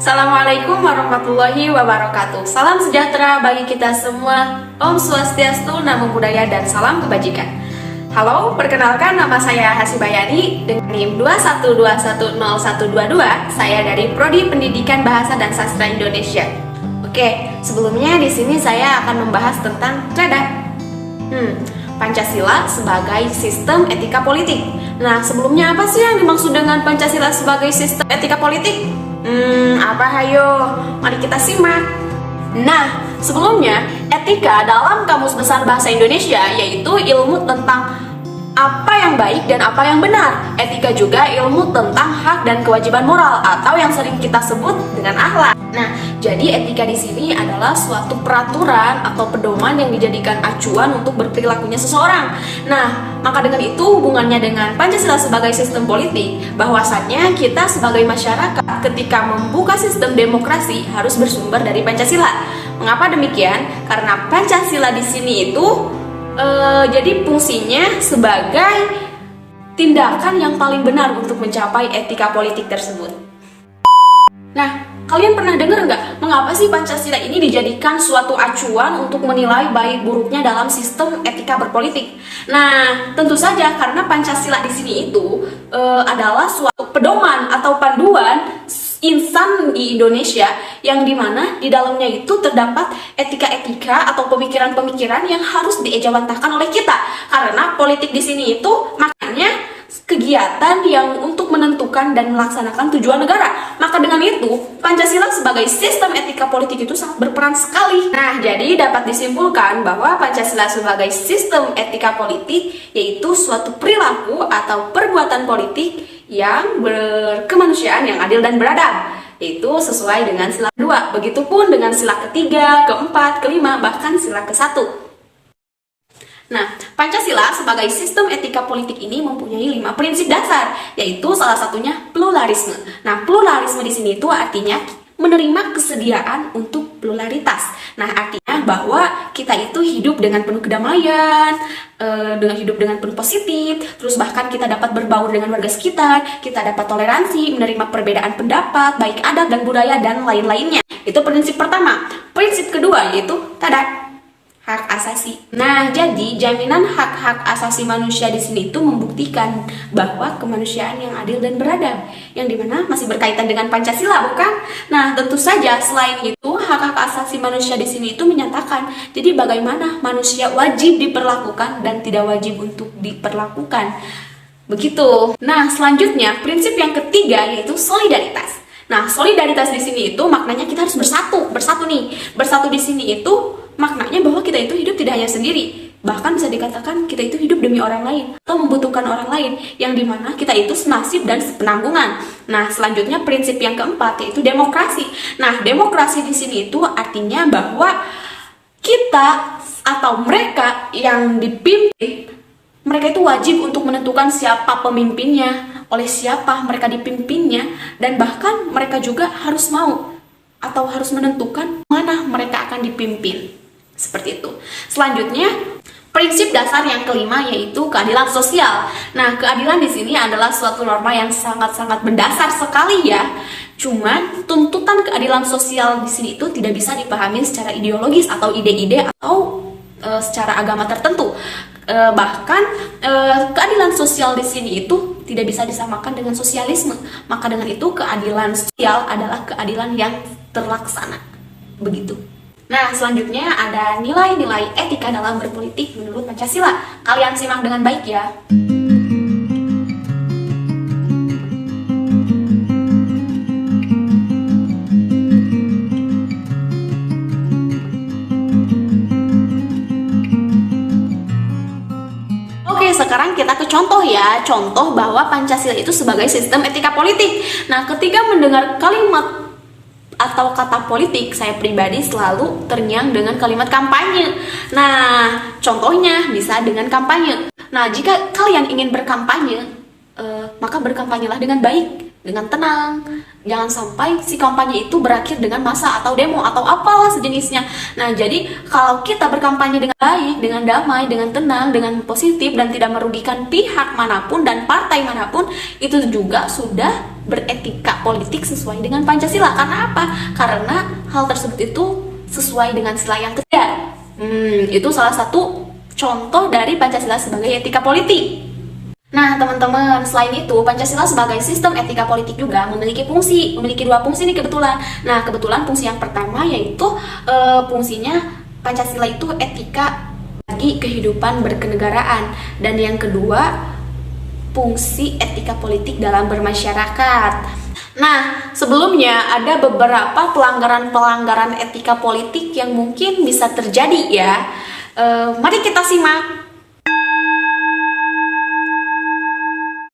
Assalamualaikum warahmatullahi wabarakatuh. Salam sejahtera bagi kita semua. Om Swastiastu, Namo Buddhaya, dan salam kebajikan. Halo, perkenalkan nama saya Hasibayani dengan NIM 212101222. Saya dari Prodi Pendidikan Bahasa dan Sastra Indonesia. Oke, sebelumnya di sini saya akan membahas tentang Pancasila sebagai sistem etika politik. Nah, sebelumnya apa sih yang dimaksud dengan Pancasila sebagai sistem etika politik? Apa hayo? Mari kita simak. Nah, sebelumnya, etika dalam Kamus Besar Bahasa Indonesia yaitu ilmu tentang apa yang baik dan apa yang benar. Etika juga ilmu tentang hak dan kewajiban moral atau yang sering kita sebut dengan akhlak. Nah, jadi etika di sini adalah suatu peraturan atau pedoman yang dijadikan acuan untuk berperilakunya seseorang. Nah, maka dengan itu hubungannya dengan Pancasila sebagai sistem politik, bahwasannya kita sebagai masyarakat ketika membuka sistem demokrasi harus bersumber dari Pancasila. Mengapa demikian? Karena Pancasila di sini itu jadi fungsinya sebagai tindakan yang paling benar untuk mencapai etika politik tersebut. Nah, kalian pernah dengar nggak mengapa sih Pancasila ini dijadikan suatu acuan untuk menilai baik buruknya dalam sistem etika berpolitik? Nah, tentu saja karena Pancasila di sini itu adalah suatu pedoman atau panduan insan di Indonesia yang dimana di dalamnya itu terdapat etika-etika atau pemikiran-pemikiran yang harus diejawantahkan oleh kita. Karena politik di sini itu makanya kegiatan yang untuk menentukan dan melaksanakan tujuan negara. Maka dengan itu, Pancasila sebagai sistem etika politik itu sangat berperan sekali. Nah, jadi dapat disimpulkan bahwa Pancasila sebagai sistem etika politik yaitu suatu perilaku atau perbuatan politik yang berkemanusiaan yang adil dan beradab. Itu sesuai dengan sila kedua. Begitupun dengan sila ketiga, keempat, kelima, bahkan sila ke-1. Nah, Pancasila sebagai sistem etika politik ini mempunyai 5 prinsip dasar, yaitu salah satunya pluralisme. Nah, pluralisme di sini itu artinya menerima kesediaan untuk pluralitas. Nah, artinya bahwa kita itu hidup dengan penuh kedamaian, hidup dengan penuh positif, terus bahkan kita dapat berbaur dengan warga sekitar, kita dapat toleransi, menerima perbedaan pendapat, baik adat dan budaya, dan lain-lainnya. Itu prinsip pertama. Prinsip kedua yaitu hak asasi. Nah, jadi jaminan hak-hak asasi manusia di sini itu membuktikan bahwa kemanusiaan yang adil dan beradab, yang dimana masih berkaitan dengan Pancasila, bukan? Nah, tentu saja selain itu hak-hak asasi manusia di sini itu menyatakan jadi bagaimana manusia wajib diperlakukan dan tidak wajib untuk diperlakukan. Begitu. Nah, selanjutnya prinsip yang ketiga yaitu solidaritas. Nah, solidaritas di sini itu maknanya kita harus bersatu nih. Bersatu di sini itu maknanya bahwa kita itu hidup tidak hanya sendiri, bahkan bisa dikatakan kita itu hidup demi orang lain atau membutuhkan orang lain, yang dimana kita itu senasib dan sepenanggungan. Nah, selanjutnya prinsip yang keempat yaitu demokrasi. Nah, demokrasi di sini itu artinya bahwa kita atau mereka yang dipimpin, mereka itu wajib untuk menentukan siapa pemimpinnya, oleh siapa mereka dipimpinnya, dan bahkan mereka juga harus mau atau harus menentukan mana mereka akan dipimpin. Seperti itu. Selanjutnya, prinsip dasar yang kelima yaitu keadilan sosial. Nah, keadilan di sini adalah suatu norma yang sangat-sangat mendasar sekali ya. Cuman tuntutan keadilan sosial di sini itu tidak bisa dipahami secara ideologis atau ide-ide atau secara agama tertentu. Bahkan keadilan sosial di sini itu tidak bisa disamakan dengan sosialisme. Maka dengan itu keadilan sosial adalah keadilan yang terlaksana. Begitu. Nah, selanjutnya ada nilai-nilai etika dalam berpolitik menurut Pancasila. Kalian simak dengan baik ya. Oke, sekarang kita ke contoh ya. Contoh bahwa Pancasila itu sebagai sistem etika politik. Nah, ketika mendengar kalimat atau kata politik, saya pribadi selalu terngiang dengan kalimat kampanye. Nah, contohnya bisa dengan kampanye. Nah, jika kalian ingin berkampanye, maka berkampanyelah dengan baik, dengan tenang. Jangan sampai si kampanye itu berakhir dengan massa atau demo atau apalah sejenisnya. Nah, jadi kalau kita berkampanye dengan baik, dengan damai, dengan tenang, dengan positif dan tidak merugikan pihak manapun dan partai manapun, itu juga sudah beretika politik sesuai dengan Pancasila. Karena apa? Karena hal tersebut itu sesuai dengan sila yang ketiga. Itu salah satu contoh dari Pancasila sebagai etika politik. Nah teman-teman, selain itu Pancasila sebagai sistem etika politik juga memiliki dua fungsi nih kebetulan. Nah kebetulan fungsi yang pertama yaitu fungsinya Pancasila itu etika bagi kehidupan berkenegaraan, dan yang kedua fungsi etika politik dalam bermasyarakat. Nah sebelumnya ada beberapa pelanggaran etika politik yang mungkin bisa terjadi ya. Mari kita simak.